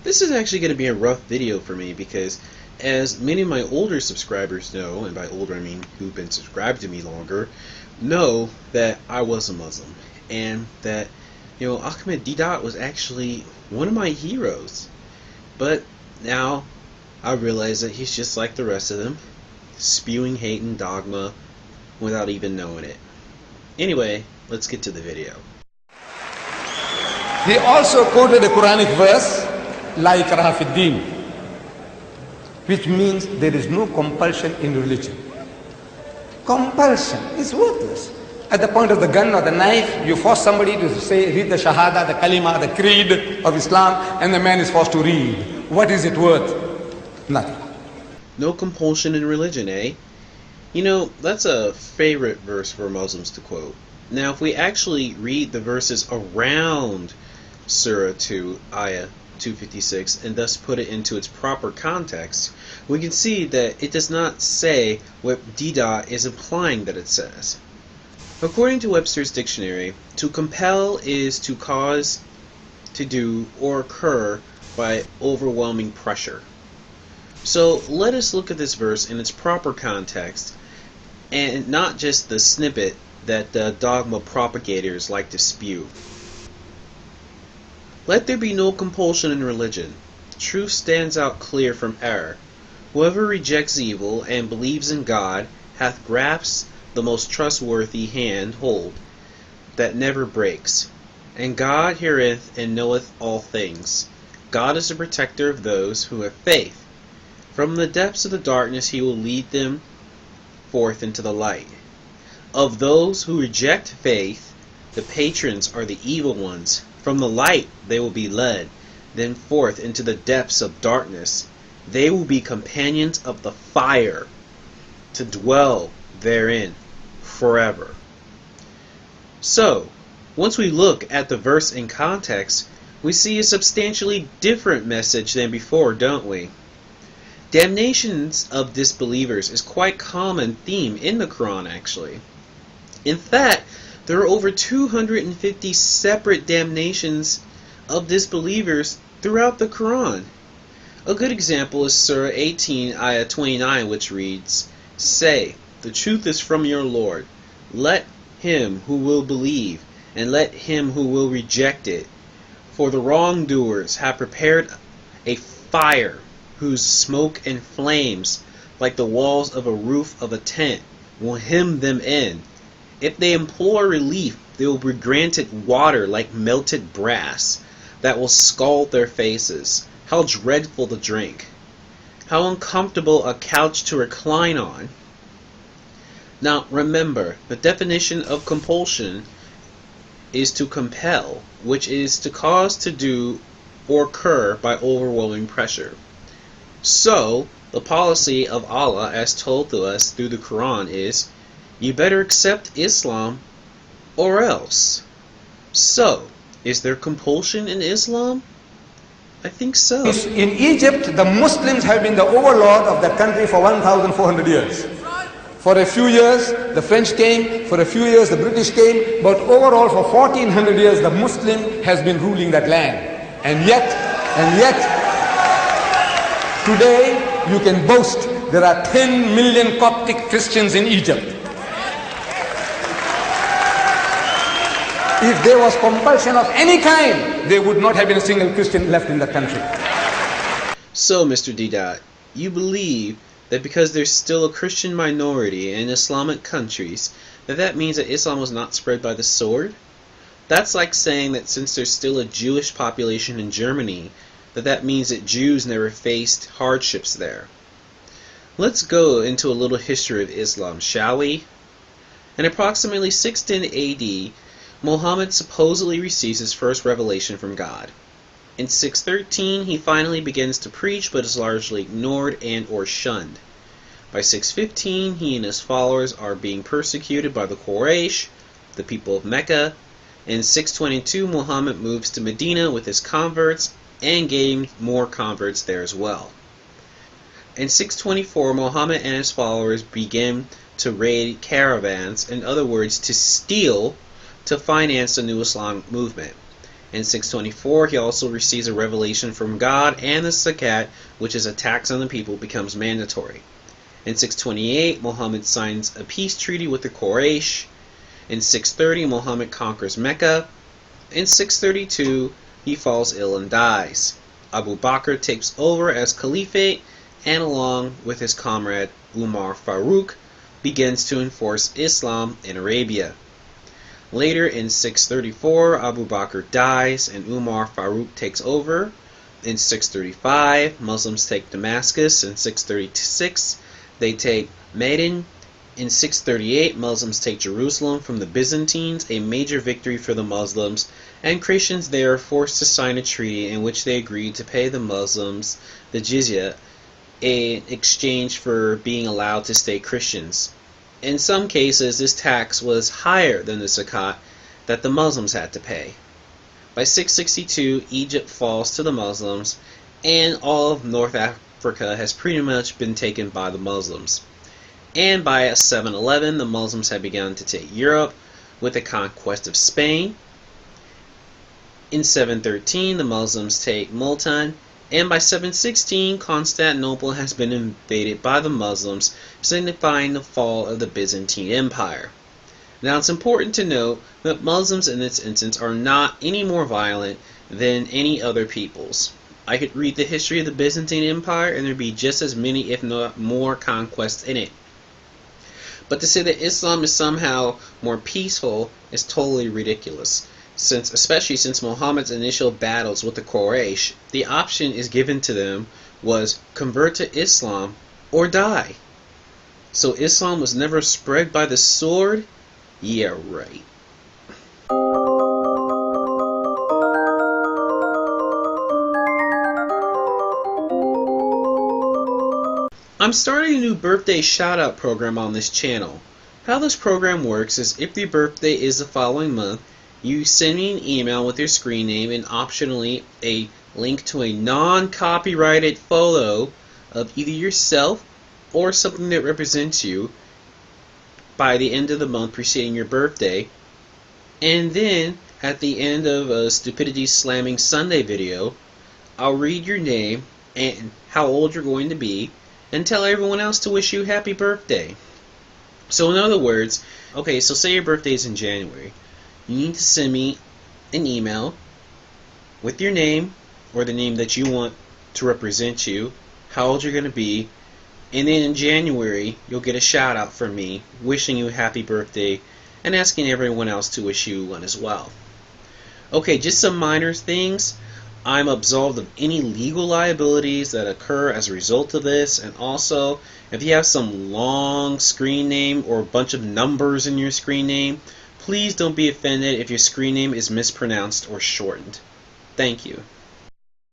This is actually going to be a rough video for me because, as many of my older subscribers know, and by older I mean who've been subscribed to me longer, know that I was a Muslim, and that, Ahmed Deedat was actually one of my heroes. But now I realize that he's just like the rest of them, spewing hate and dogma without even knowing it. Anyway, let's get to the video. He also quoted a Quranic verse, La ikraha fi din, which means there is no compulsion in religion. Compulsion is worthless. At the point of the gun or the knife, you force somebody to read the Shahada, the Kalima, the Creed of Islam, and the man is forced to read. What is it worth? Nothing. No compulsion in religion, eh? That's a favorite verse for Muslims to quote. Now, if we actually read the verses around Surah 2, Ayah 256, and thus put it into its proper context, we can see that it does not say what Deedat is implying that it says. According to Webster's dictionary, to compel is to cause, to do, or occur by overwhelming pressure. So let us look at this verse in its proper context, and not just the snippet that the dogma propagators like to spew. Let there be no compulsion in religion. Truth stands out clear from error. Whoever rejects evil and believes in God hath grasped the most trustworthy hand hold that never breaks. And God heareth and knoweth all things. God is the protector of those who have faith. From the depths of the darkness he will lead them forth into the light. Of those who reject faith, the patrons are the evil ones. From the light they will be led, then forth into the depths of darkness. They will be companions of the fire, to dwell therein forever. So, once we look at the verse in context, we see a substantially different message than before, don't we? Damnations of disbelievers is quite common theme in the Quran, actually. In fact, there are over 250 separate damnations of disbelievers throughout the Quran. A good example is Surah 18, Ayah 29, which reads, Say, the truth is from your Lord. Let him who will believe, and let him who will reject it. For the wrongdoers have prepared a fire, whose smoke and flames, like the walls of a roof of a tent, will hem them in. If they implore relief, they will be granted water like melted brass, that will scald their faces. How dreadful the drink! How uncomfortable a couch to recline on! Now remember, the definition of compulsion is to compel, which is to cause to do or occur by overwhelming pressure. So, the policy of Allah as told to us through the Quran is, you better accept Islam or else. So, is there compulsion in Islam? I think so. In Egypt, the Muslims have been the overlord of that country for 1,400 years. For a few years, the French came, for a few years, the British came, but overall for 1,400 years, the Muslim has been ruling that land. And yet, today, you can boast there are 10 million Coptic Christians in Egypt. If there was compulsion of any kind, there would not have been a single Christian left in the country. So, Mr. Deedat, you believe that because there's still a Christian minority in Islamic countries, that means that Islam was not spread by the sword? That's like saying that since there's still a Jewish population in Germany, that means that Jews never faced hardships there. Let's go into a little history of Islam, shall we? In approximately 610 AD, Muhammad supposedly receives his first revelation from God. In 613, he finally begins to preach, but is largely ignored and or shunned. By 615, he and his followers are being persecuted by the Quraysh, the people of Mecca. In 622, Muhammad moves to Medina with his converts and gained more converts there as well. In 624, Muhammad and his followers begin to raid caravans, in other words, to steal to finance the new Islamic movement. In 624, he also receives a revelation from God, and the zakat, which is a tax on the people, becomes mandatory. In 628, Muhammad signs a peace treaty with the Quraysh. In 630, Muhammad conquers Mecca. In 632, he falls ill and dies. Abu Bakr takes over as caliphate, and along with his comrade Umar Farouk, begins to enforce Islam in Arabia. Later in 634, Abu Bakr dies and Umar Farouk takes over. In 635, Muslims take Damascus. In 636, they take Maidan. In 638, Muslims take Jerusalem from the Byzantines, a major victory for the Muslims, and Christians there are forced to sign a treaty in which they agreed to pay the Muslims the jizya in exchange for being allowed to stay Christians. In some cases, this tax was higher than the zakat that the Muslims had to pay. By 662, Egypt falls to the Muslims, and all of North Africa has pretty much been taken by the Muslims. And by 711, the Muslims had begun to take Europe with the conquest of Spain. In 713, the Muslims take Multan, and by 716, Constantinople has been invaded by the Muslims, signifying the fall of the Byzantine Empire. Now, it's important to note that Muslims in this instance are not any more violent than any other peoples. I could read the history of the Byzantine Empire, and there'd be just as many, if not more, conquests in it. But to say that Islam is somehow more peaceful is totally ridiculous, especially since Muhammad's initial battles with the Quraysh, the option is given to them was convert to Islam or die. So Islam was never spread by the sword? Yeah, right. I'm starting a new birthday shout-out program on this channel. How this program works is if your birthday is the following month, you send me an email with your screen name and optionally a link to a non-copyrighted photo of either yourself or something that represents you by the end of the month preceding your birthday. And then at the end of a Stupidity Slamming Sunday video, I'll read your name and how old you're going to be and tell everyone else to wish you happy birthday. So in other words, okay, so say your birthday is in January. You need to send me an email with your name or the name that you want to represent you, how old you're going to be, and then in January you'll get a shout out from me wishing you a happy birthday and asking everyone else to wish you one as well. Okay, just some minor things. I'm absolved of any legal liabilities that occur as a result of this, and also if you have some long screen name or a bunch of numbers in your screen name, please don't be offended if your screen name is mispronounced or shortened. Thank you.